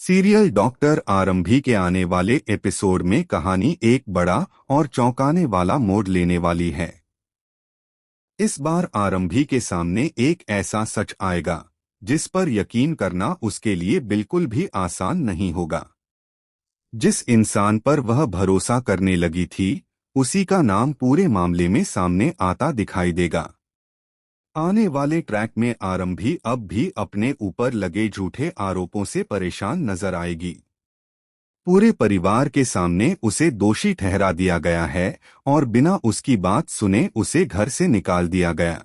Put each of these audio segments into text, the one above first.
Serial doctor आरंभी के आने वाले एपिसोड में कहानी एक बड़ा और चौंकाने वाला मोड़ लेने वाली है। इस बार आरंभी के सामने एक ऐसा सच आएगा जिस पर यकीन करना उसके लिए बिल्कुल भी आसान नहीं होगा। जिस इंसान पर वह भरोसा करने लगी थी, उसी का नाम पूरे मामले में सामने आता दिखाई देगा। आने वाले ट्रैक में आरंभी अब भी अपने ऊपर लगे झूठे आरोपों से परेशान नजर आएगी। पूरे परिवार के सामने उसे दोषी ठहरा दिया गया है और बिना उसकी बात सुने उसे घर से निकाल दिया गया।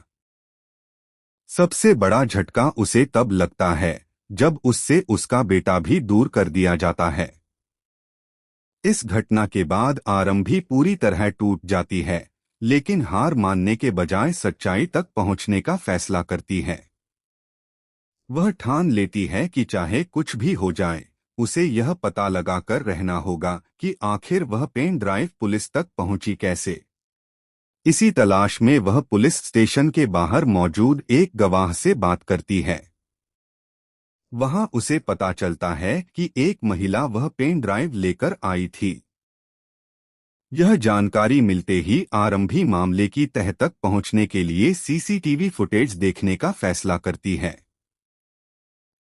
सबसे बड़ा झटका उसे तब लगता है जब उससे उसका बेटा भी दूर कर दिया जाता है। इस घटना के बाद आरंभी पूरी तरह टूट जाती है, लेकिन हार मानने के बजाय सच्चाई तक पहुंचने का फैसला करती है। वह ठान लेती है कि चाहे कुछ भी हो जाए, उसे यह पता लगाकर रहना होगा कि आखिर वह पेन ड्राइव पुलिस तक पहुंची कैसे। इसी तलाश में वह पुलिस स्टेशन के बाहर मौजूद एक गवाह से बात करती है। वहां उसे पता चलता है कि एक महिला वह पेन ड्राइव लेकर आई थी। यह जानकारी मिलते ही आरंभी मामले की तह तक पहुंचने के लिए सीसीटीवी फुटेज देखने का फैसला करती है।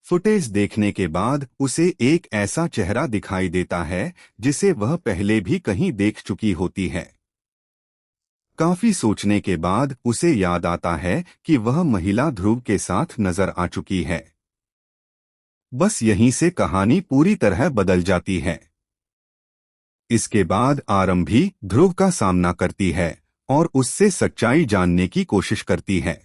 फुटेज देखने के बाद उसे एक ऐसा चेहरा दिखाई देता है जिसे वह पहले भी कहीं देख चुकी होती है। काफी सोचने के बाद उसे याद आता है कि वह महिला ध्रुव के साथ नजर आ चुकी है। बस यहीं से कहानी पूरी तरह बदल जाती है। इसके बाद आरंभी ध्रुव का सामना करती है और उससे सच्चाई जानने की कोशिश करती है।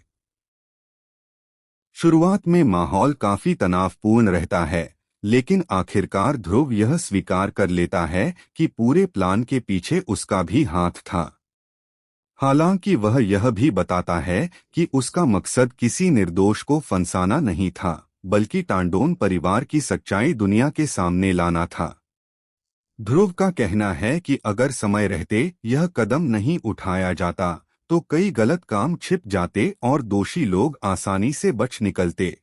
शुरुआत में माहौल काफी तनावपूर्ण रहता है, लेकिन आखिरकार ध्रुव यह स्वीकार कर लेता है कि पूरे प्लान के पीछे उसका भी हाथ था। हालांकि वह यह भी बताता है कि उसका मकसद किसी निर्दोष को फंसाना नहीं था, बल्कि टांडोन परिवार की सच्चाई दुनिया के सामने लाना था। ध्रुव का कहना है कि अगर समय रहते यह कदम नहीं उठाया जाता तो कई गलत काम छिप जाते और दोषी लोग आसानी से बच निकलते।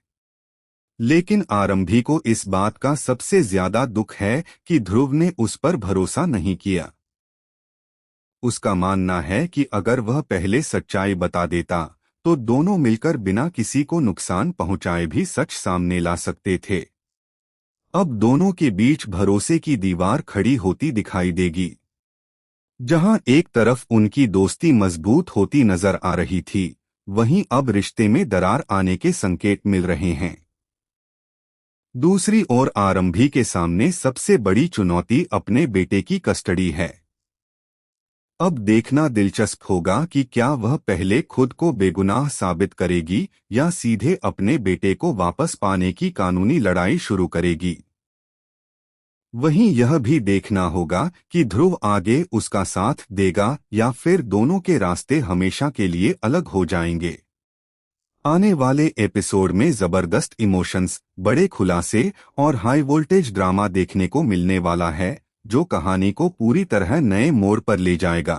लेकिन आरंभी को इस बात का सबसे ज्यादा दुख है कि ध्रुव ने उस पर भरोसा नहीं किया। उसका मानना है कि अगर वह पहले सच्चाई बता देता तो दोनों मिलकर बिना किसी को नुकसान पहुंचाए भी सच सामने ला सकते थे। अब दोनों के बीच भरोसे की दीवार खड़ी होती दिखाई देगी। जहां एक तरफ उनकी दोस्ती मजबूत होती नजर आ रही थी, वहीं अब रिश्ते में दरार आने के संकेत मिल रहे हैं। दूसरी ओर आरंभी के सामने सबसे बड़ी चुनौती अपने बेटे की कस्टडी है। अब देखना दिलचस्प होगा कि क्या वह पहले खुद को बेगुनाह साबित करेगी या सीधे अपने बेटे को वापस पाने की कानूनी लड़ाई शुरू करेगी। वहीं यह भी देखना होगा कि ध्रुव आगे उसका साथ देगा या फिर दोनों के रास्ते हमेशा के लिए अलग हो जाएंगे। आने वाले एपिसोड में जबरदस्त इमोशंस, बड़े खुलासे और हाई वोल्टेज ड्रामा देखने को मिलने वाला है, जो कहानी को पूरी तरह नए मोड़ पर ले जाएगा।